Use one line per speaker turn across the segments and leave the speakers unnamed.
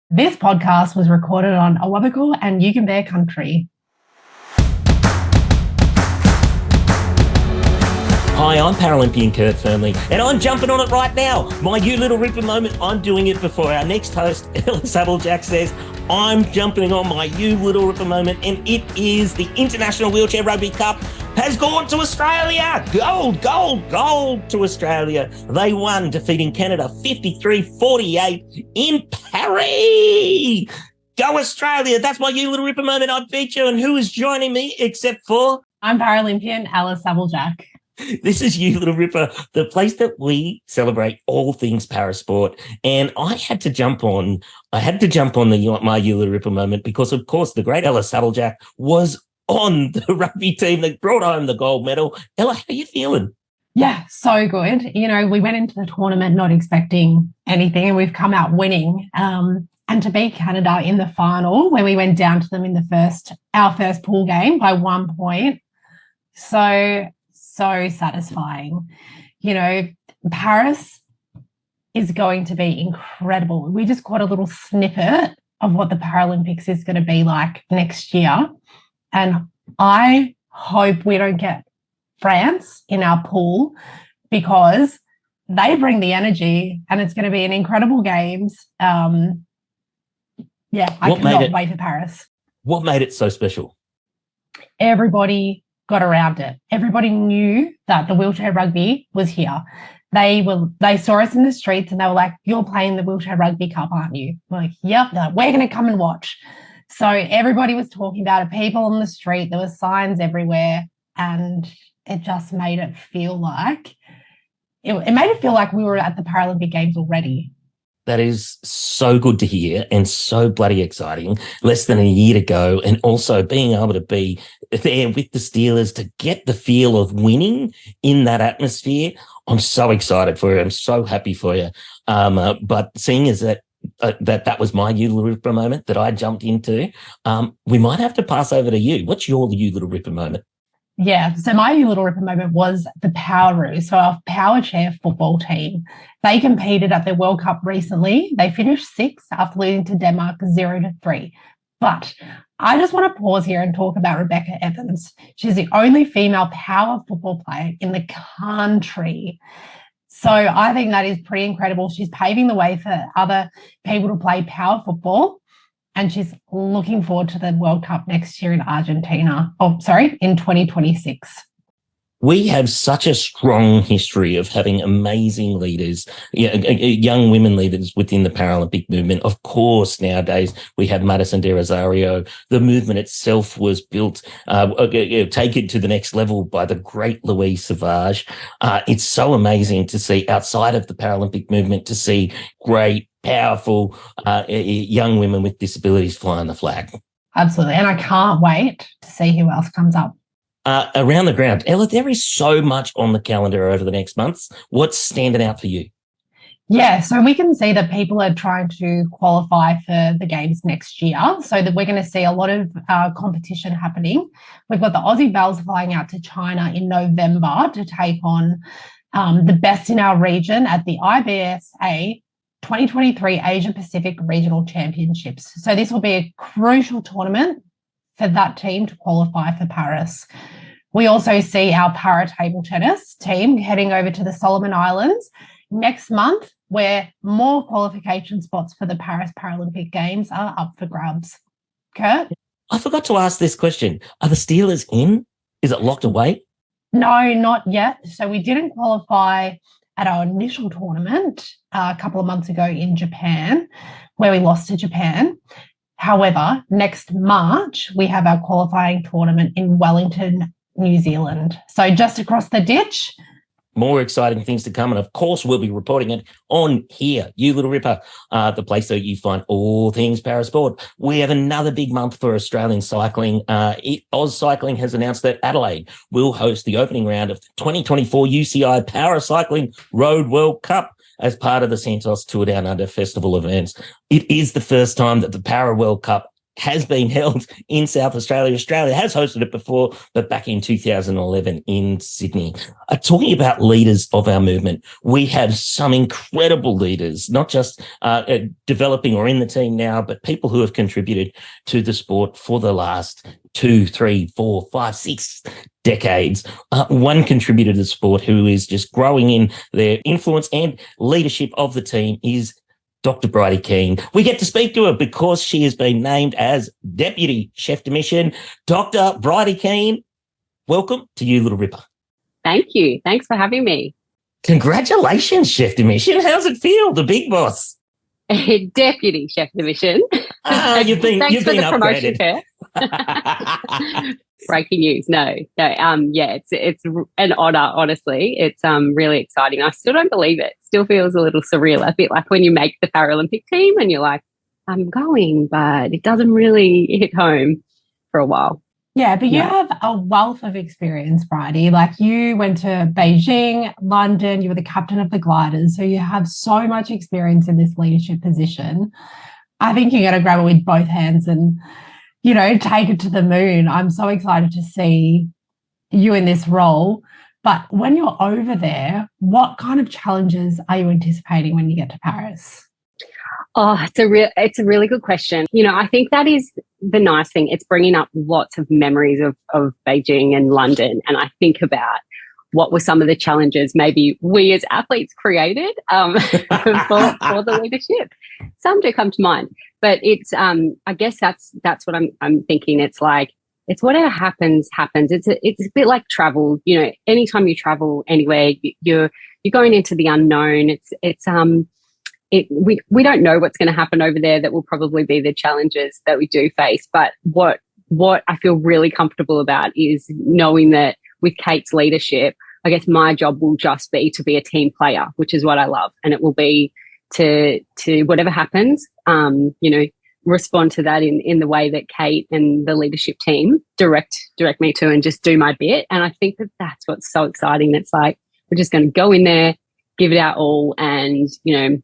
This podcast was recorded on Awabakal and Yugambeh country.
Hi, I'm Paralympian Fearnley, and I'm jumping on it right now. My You Little Ripper moment, I'm doing it before our next host, Ella Sabljak, says, I'm jumping on my You Little Ripper moment, and it is the International Wheelchair Rugby Cup has gone to Australia. Gold to Australia. They won, defeating Canada 53-48 in Paris. Go Australia. That's my You Little Ripper moment. I beat you. And who is joining me except for...
I'm Paralympian Ella Sabljak.
This is You Little Ripper, the place that we celebrate all things parasport. And I had to jump on my You Little Ripper moment because, of course, the great Ella Sabljak was on the rugby team that brought home the gold medal. Ella, how are you feeling?
Yeah, so good. You know, we went into the tournament not expecting anything and we've come out winning. And to beat Canada in the final, when we went down to them in our first pool game by 1 point, so satisfying. You know, Paris is going to be incredible. We just got a little snippet of what the Paralympics is going to be like next year. And I hope we don't get France in our pool because they bring the energy and it's going to be an incredible games. I cannot wait for Paris.
What made it so special?
Everybody got around it. Everybody knew that the wheelchair rugby was here. They saw us in the streets and they were like, "You're playing the wheelchair rugby cup, aren't you?" We're like, "Yep." They're like, "We're going to come and watch." So everybody was talking about it. People on the street, there were signs everywhere, and it just made it feel like we were at the Paralympic Games already.
That is so good to hear and so bloody exciting. Less than a year to go, and also being able to be there with the Steelers to get the feel of winning in that atmosphere. I'm so excited for you. I'm so happy for you. But seeing as that was my You Little Ripper moment that I jumped into, we might have to pass over to you. What's your You Little Ripper moment?
Yeah, so my You Little Ripper moment was the Poweroo, so our power chair football team. They competed at the World Cup recently. They finished sixth after losing to Denmark 0-3. But I just want to pause here and talk about Rebecca Evans. She's the only female power football player in the country. So I think that is pretty incredible. She's paving the way for other people to play power football. And she's looking forward to the World Cup next year in in 2026.
We have such a strong history of having amazing leaders, young women leaders within the Paralympic movement. Of course, nowadays we have Madison De Rosario. The movement itself was built, taken to the next level by the great Louise Savage. It's so amazing to see outside of the Paralympic movement, to see great, powerful young women with disabilities flying the flag.
Absolutely. And I can't wait to see who else comes up.
Around the ground. Ella, there is so much on the calendar over the next months. What's standing out for you?
Yeah, so we can see that people are trying to qualify for the Games next year, so that we're going to see a lot of competition happening. We've got the Aussie Bells flying out to China in November to take on the best in our region at the IBSA 2023 Asia Pacific Regional Championships. So this will be a crucial tournament for that team to qualify for Paris. We also see our para table tennis team heading over to the Solomon Islands next month, where more qualification spots for the Paris Paralympic Games are up for grabs. Kurt?
I forgot to ask this question. Are the Steelers in? Is it locked away?
No, not yet. So we didn't qualify at our initial tournament a couple of months ago in Japan, where we lost to Japan. However, next March, we have our qualifying tournament in Wellington, New Zealand. So just across the ditch.
More exciting things to come. And of course, we'll be reporting it on here, You Little Ripper, the place that you find all things parasport. We have another big month for Australian cycling. Oz Cycling has announced that Adelaide will host the opening round of the 2024 UCI Paracycling Road World Cup as part of the Santos Tour Down Under festival events. It is the first time that the Para World Cup has been held in South Australia. Australia has hosted it before, but back in 2011 in Sydney. Talking about leaders of our movement, we have some incredible leaders, not just developing or in the team now, but people who have contributed to the sport for the last 2, 3, 4, 5, 6 decades. One contributor to the sport who is just growing in their influence and leadership of the team is Dr. Bridie Kean. We get to speak to her because she has been named as Deputy Chef de Mission. Dr. Bridie Kean, welcome to You Little Ripper.
Thank you. Thanks for having me.
Congratulations, Chef de Mission. How's it feel, the big boss?
Deputy Chef de Mission.
You've been upgraded.
Breaking news. No. Yeah, it's an honor, honestly. It's really exciting. I still don't believe it. Still feels a little surreal. A bit like when you make the Paralympic team and you're like, I'm going, but it doesn't really hit home for a while.
Yeah, but you have a wealth of experience, Bridie. Like, you went to Beijing, London, you were the captain of the gliders, so you have so much experience in this leadership position. I think you're going to grab it with both hands and, you know, take it to the moon. I'm so excited to see you in this role. But when you're over there, what kind of challenges are you anticipating when you get to Paris?
Oh, it's a really good question. You know, I think that is the nice thing. It's bringing up lots of memories of Beijing and London. And I think about what were some of the challenges maybe we as athletes created for the leadership. Some do come to mind, but it's I guess that's what I'm thinking. It's like, it's whatever happens. It's a bit like travel. You know, anytime you travel anywhere, you're going into the unknown. We don't know what's going to happen over there. That will probably be the challenges that we do face. But what I feel really comfortable about is knowing that with Kate's leadership, I guess my job will just be to be a team player, which is what I love, and it will be to whatever happens, you know, respond to that in the way that Kate and the leadership team direct me to, and just do my bit. And I think that that's what's so exciting. It's like, we're just going to go in there, give it our all, and, you know,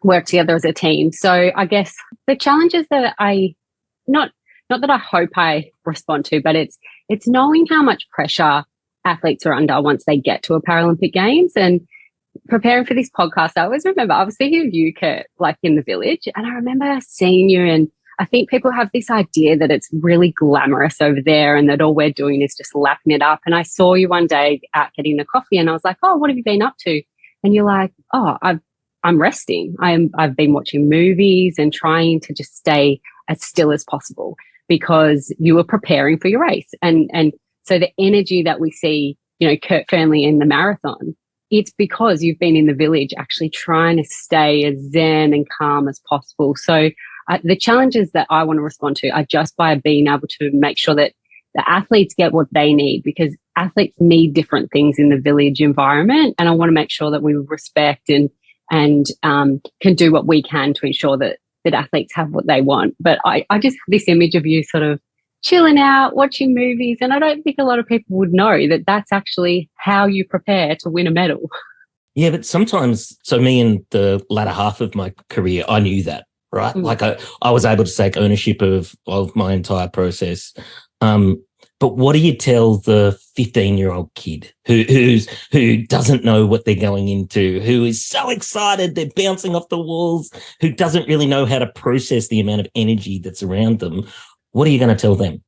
work together as a team. So I guess the challenges that not that I hope I respond to, but it's knowing how much pressure athletes are under once they get to a Paralympic Games. And preparing for this podcast, I always remember I was thinking of you, Kurt, like in the village, and I remember seeing you, and I think people have this idea that it's really glamorous over there and that all we're doing is just lapping it up. And I saw you one day out getting a coffee, and I was like, oh, what have you been up to? And you're like, oh, I'm resting. I've been watching movies and trying to just stay as still as possible, because you were preparing for your race. And so the energy that we see, you know, Kurt Fearnley in the marathon, it's because you've been in the village actually trying to stay as zen and calm as possible. So the challenges that I want to respond to are just by being able to make sure that the athletes get what they need, because athletes need different things in the village environment. And I want to make sure that we respect and can do what we can to ensure that athletes have what they want. But I just have this image of you sort of chilling out, watching movies, and I don't think a lot of people would know that that's actually how you prepare to win a medal.
Yeah, but sometimes, so me in the latter half of my career, I knew that, right? Like I was able to take ownership of my entire process. But what do you tell the 15-year-old kid who doesn't know what they're going into, who is so excited they're bouncing off the walls, who doesn't really know how to process the amount of energy that's around them? What are you going to tell them?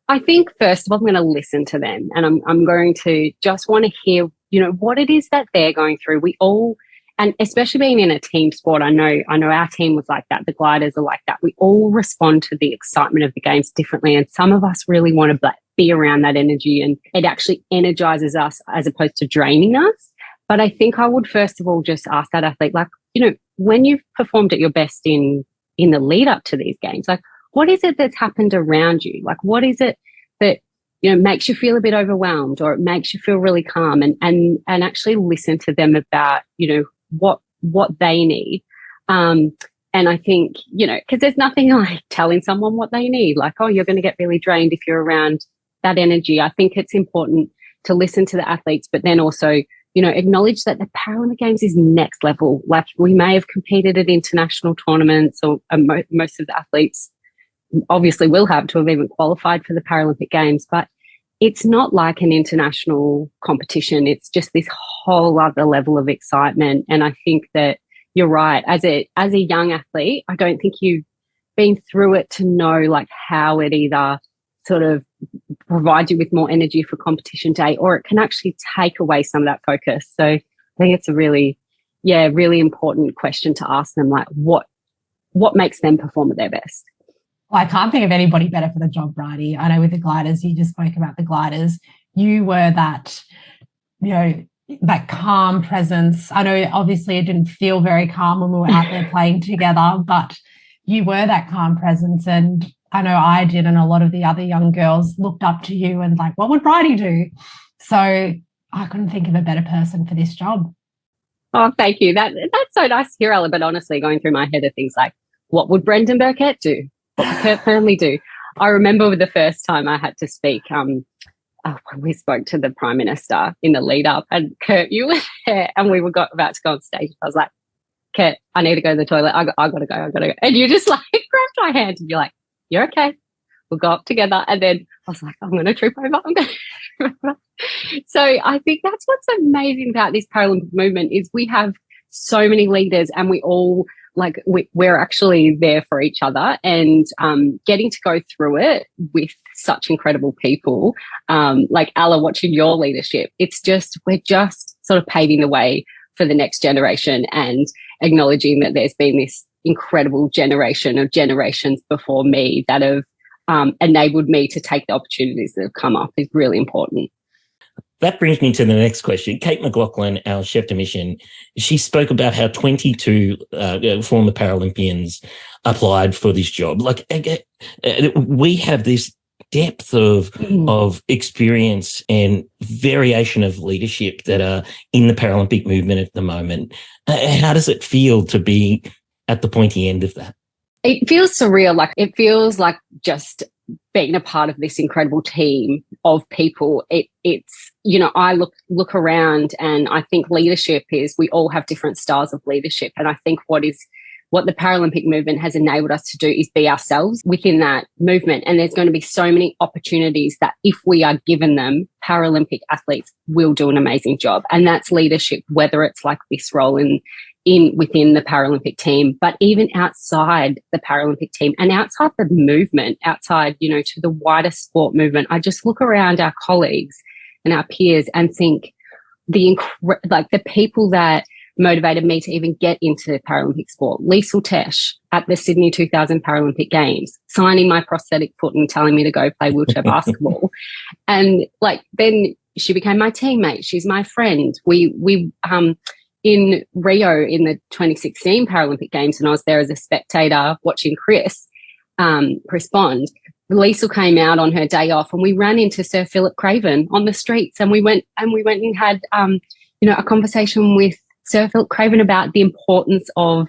I think first of all, I'm going to listen to them, and I'm going to just want to hear, you know, what it is that they're going through. We all, and especially being in a team sport, I know our team was like that. The gliders are like that. We all respond to the excitement of the games differently. And some of us really want to be around that energy, and it actually energizes us as opposed to draining us. But I think I would first of all just ask that athlete, like, you know, when you've performed at your best in the lead up to these games, like, what is it that's happened around you? Like, what is it that, you know, makes you feel a bit overwhelmed, or it makes you feel really calm, and actually listen to them about, you know, what they need. And I think, you know, because there's nothing like telling someone what they need, like, oh, you're going to get really drained if you're around that energy. I think it's important to listen to the athletes, but then also, you know, acknowledge that the Paralympic Games is next level. Like, we may have competed at international tournaments, or most of the athletes obviously will have to have even qualified for the Paralympic Games, but it's not like an international competition. It's just this whole other level of excitement. And I think that you're right. As a young athlete, I don't think you've been through it to know like how it either sort of provides you with more energy for competition day, or it can actually take away some of that focus. So I think it's a really important question to ask them, like what makes them perform at their best.
Well, I can't think of anybody better for the job, Bridie. I know with the gliders, you just spoke about the gliders. You were that, that calm presence. I know obviously it didn't feel very calm when we were out there playing together, but you were that calm presence. And I know I did, and a lot of the other young girls looked up to you and like, what would Bridie do? So I couldn't think of a better person for this job.
Oh, thank you. That's so nice to hear, Ella. But honestly, going through my head are things like, what would Brendan Burkett do? What would Kurt Fearnley do? I remember the first time I had to speak, we spoke to the Prime Minister in the lead up, and Kurt, you were there, and we about to go on stage. I was like, Kurt, I need to go to the toilet. I got to go. And you just like grabbed my hand and you're like, you're okay. We'll go up together. And then I was like, I'm going to trip over. So I think that's what's amazing about this Paralympic movement is we have so many leaders, and we all like we're actually there for each other, and getting to go through it with such incredible people like Ella, watching your leadership. We're just sort of paving the way for the next generation and acknowledging that there's been this incredible generation of generations before me that have enabled me to take the opportunities that have come up is really important.
That brings me to the next question. Kate McLaughlin, our chef de mission, she spoke about how 22 former Paralympians applied for this job. Like, we have this depth of experience and variation of leadership that are in the Paralympic movement at the moment. How does it feel to be at the pointy end of that?
It feels surreal. Like, it feels like just being a part of this incredible team of people. It's I look around, and I think leadership is, we all have different styles of leadership. And I think what the Paralympic movement has enabled us to do is be ourselves within that movement. And there's going to be so many opportunities that if we are given them, Paralympic athletes will do an amazing job. And that's leadership, whether it's like this role within the Paralympic team, but even outside the Paralympic team and outside the movement, outside, to the wider sport movement. I just look around our colleagues and our peers and think the people that motivated me to even get into Paralympic sport. Liesl Tesh at the Sydney 2000 Paralympic Games, signing my prosthetic foot and telling me to go play wheelchair basketball. And then she became my teammate. She's my friend. We in Rio in the 2016 Paralympic Games, and I was there as a spectator watching Chris Bond. Liesl came out on her day off, and we ran into Sir Philip Craven on the streets, and we went and had a conversation with Sir Philip Craven about the importance of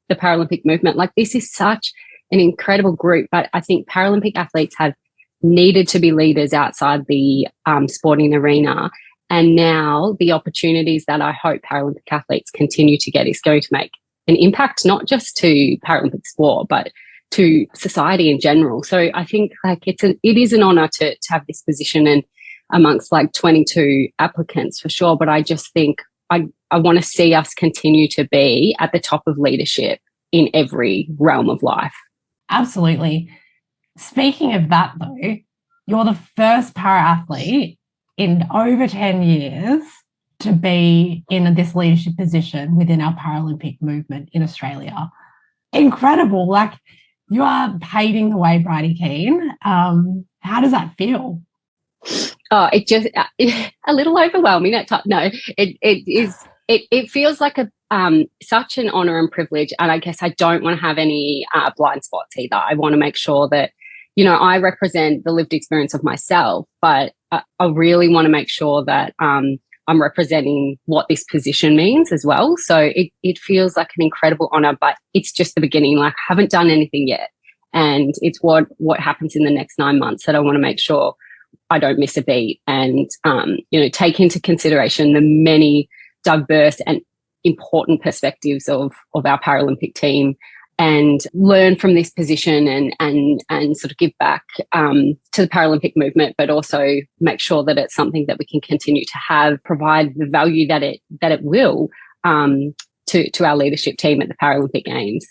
the Paralympic movement. Like, this is such an incredible group, but I think Paralympic athletes have needed to be leaders outside the sporting arena. And now the opportunities that I hope Paralympic athletes continue to get is going to make an impact, not just to Paralympic sport, but to society in general. So I think it is an honour to have this position, and amongst 22 applicants for sure. But I just think I want to see us continue to be at the top of leadership in every realm of life.
Absolutely. Speaking of that, though, you're the first para-athlete in over 10 years to be in this leadership position within our Paralympic movement in Australia. Incredible. You are paving the way, Bridie Kean. How does that feel?
Oh, it just a little overwhelming at times. No, it feels like such an honour and privilege. And I guess I don't want to have any blind spots either. I want to make sure that, I represent the lived experience of myself, but I really want to make sure that I'm representing what this position means as well. So it feels like an incredible honour, but it's just the beginning. I haven't done anything yet. And it's what happens in the next 9 months that I want to make sure I don't miss a beat, and, take into consideration the many diverse and important perspectives of our Paralympic team, and learn from this position and sort of give back to the Paralympic movement, but also make sure that it's something that we can continue to have, provide the value that it will to our leadership team at the Paralympic Games.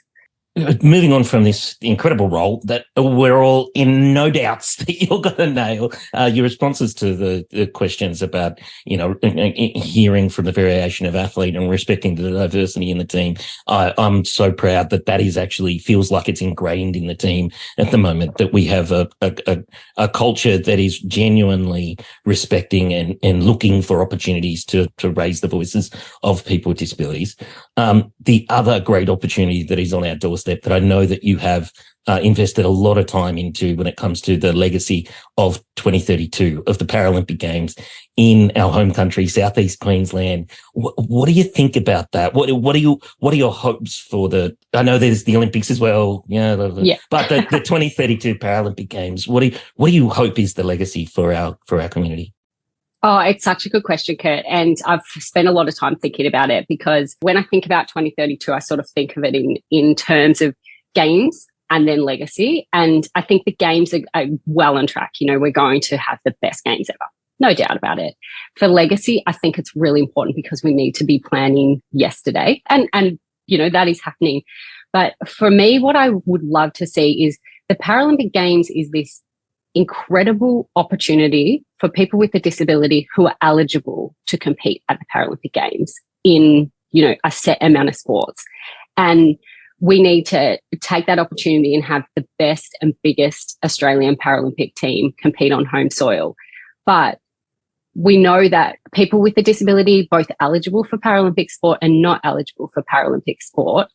Moving on from this incredible role that we're all in no doubts that you're going to nail, your responses to the questions about, hearing from the variation of athlete and respecting the diversity in the team. I'm so proud that is actually feels like it's ingrained in the team at the moment, that we have a culture that is genuinely respecting and looking for opportunities to raise the voices of people with disabilities. The other great opportunity that is on our doorstep that I know that you have invested a lot of time into when it comes to the legacy of 2032 of the Paralympic Games in our home country, Southeast Queensland. What do you think about that? What are your hopes for I know there's the Olympics as well, but the 2032 Paralympic Games, what do you hope is the legacy for our community?
Oh, it's such a good question, Kurt. And I've spent a lot of time thinking about it, because when I think about 2032, I sort of think of it in terms of games and then legacy. And I think the games are well on track. We're going to have the best games ever. No doubt about it. For legacy, I think it's really important because we need to be planning yesterday. And that is happening. But for me, what I would love to see is the Paralympic Games is this incredible opportunity for people with a disability who are eligible to compete at the Paralympic Games in, a set amount of sports. And we need to take that opportunity and have the best and biggest Australian Paralympic team compete on home soil. But we know that people with a disability, both eligible for Paralympic sport and not eligible for Paralympic sport,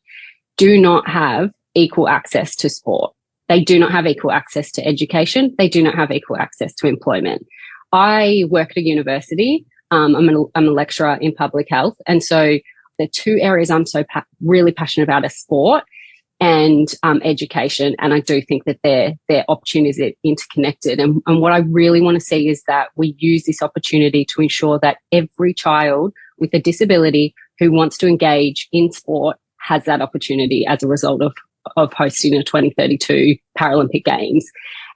do not have equal access to sport. They do not have equal access to education. They do not have equal access to employment. I work at a university. I'm a lecturer in public health. And so the two areas I'm so really passionate about are sport and education. And I do think that their opportunities are interconnected. And what I really want to see is that we use this opportunity to ensure that every child with a disability who wants to engage in sport has that opportunity as a result of hosting a 2032 Paralympic Games.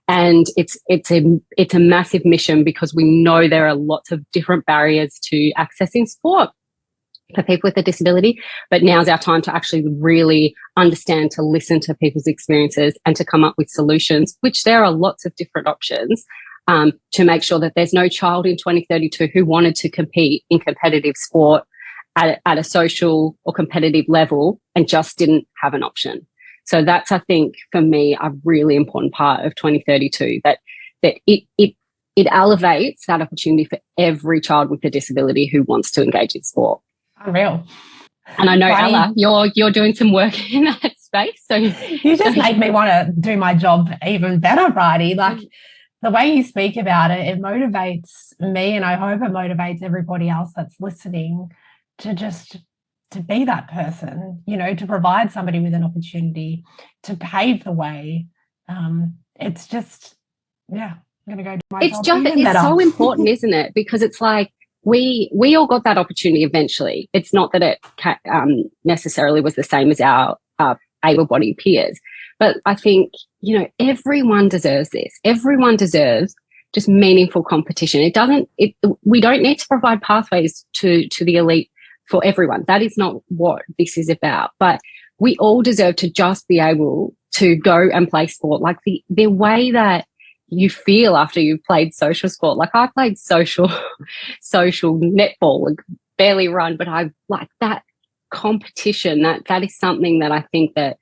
And it's a massive mission, because we know there are lots of different barriers to accessing sport for people with a disability. But now's our time to actually really understand, to listen to people's experiences and to come up with solutions, which there are lots of different options, to make sure that there's no child in 2032 who wanted to compete in competitive sport at a social or competitive level and just didn't have an option. So that's, I think, for me, a really important part of 2032, that it elevates that opportunity for every child with a disability who wants to engage in sport.
Unreal.
And I know, Ella, you're doing some work in that space. So
you just make me want to do my job even better, Bridie. Like, the way you speak about it, it motivates me, and I hope it motivates everybody else that's listening to be that person, to provide somebody with an opportunity, to pave the way. It's just, I'm going to go do my job even better.
It's so important, isn't it? Because it's like we all got that opportunity eventually. It's not that it necessarily was the same as our able-bodied peers. But I think, everyone deserves this. Everyone deserves just meaningful competition. We don't need to provide pathways to the elite for everyone. That is not what this is about. But we all deserve to just be able to go and play sport. Like the way that you feel after you've played social sport. Like, I played social netball, like barely run, but I like that competition. That is something that I think that,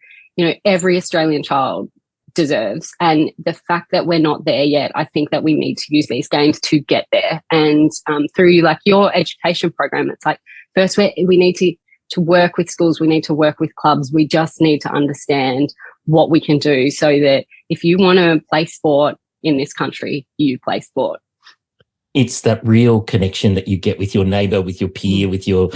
every Australian child deserves. And the fact that we're not there yet, I think that we need to use these games to get there. And through like your education program, it's like, first we need to work with schools, we need to work with clubs, we just need to understand what we can do so that if you want to play sport in this country, you play sport.
It's that real connection that you get with your neighbour, with your peer, with your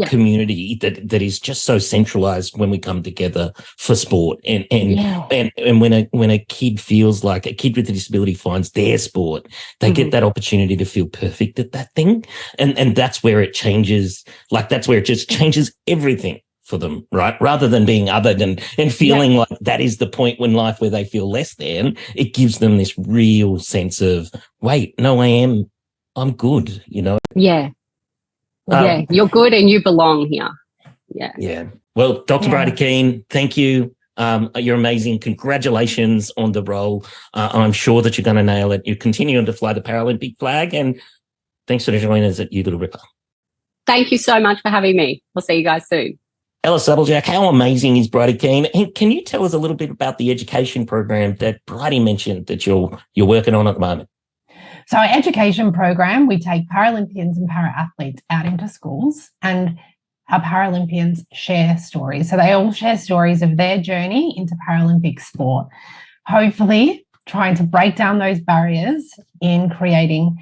community that is just so centralised when we come together for sport. And when a kid feels like a kid with a disability finds their sport, they get that opportunity to feel perfect at that thing. And that's where it changes. Like, that's where it just changes everything for them, right? Rather than being othered and feeling like that is the point in life where they feel less than, it gives them this real sense of, wait, no, I'm good, you know?
Yeah. You're good and you belong here. Yeah.
Yeah. Well, Dr. Bridie Kean, thank you. You're amazing. Congratulations on the role. I'm sure that you're going to nail it. You're continuing to fly the Paralympic flag, and thanks for joining us at You Little Ripper.
Thank you so much for having me. We'll see you guys soon.
Ella Sabljak, how amazing is Bridie Kean? And can you tell us a little bit about the education program that Bridie mentioned that you're working on at the moment?
So our education program, we take Paralympians and para-athletes out into schools, and our Paralympians share stories. So they all share stories of their journey into Paralympic sport, hopefully trying to break down those barriers in creating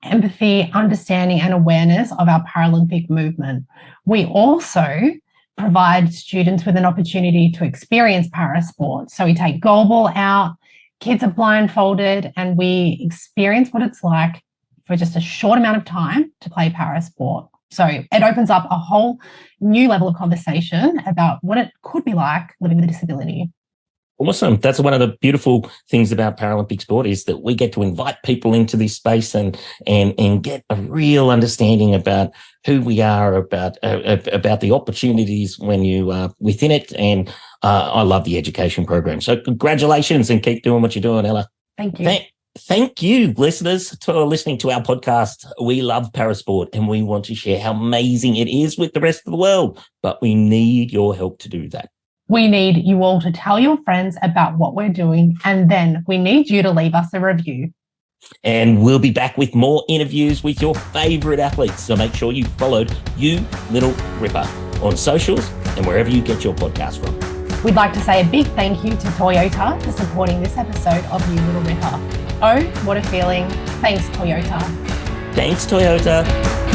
empathy, understanding and awareness of our Paralympic movement. We also provide students with an opportunity to experience parasport. So we take goalball out, kids are blindfolded, and we experience what it's like for just a short amount of time to play parasport. So it opens up a whole new level of conversation about what it could be like living with a disability.
Awesome. That's one of the beautiful things about Paralympic sport, is that we get to invite people into this space and get a real understanding about who we are, about the opportunities when you are within it. And I love the education program. So congratulations and keep doing what you're doing, Ella.
Thank you.
Thank you, listeners, for listening to our podcast. We love parasport and we want to share how amazing it is with the rest of the world, but we need your help to do that.
We need you all to tell your friends about what we're doing, and then we need you to leave us a review.
And we'll be back with more interviews with your favourite athletes. So make sure you followed You Little Ripper on socials and wherever you get your podcast from.
We'd like to say a big thank you to Toyota for supporting this episode of You Little Ripper. Oh, what a feeling. Thanks, Toyota.
Thanks, Toyota.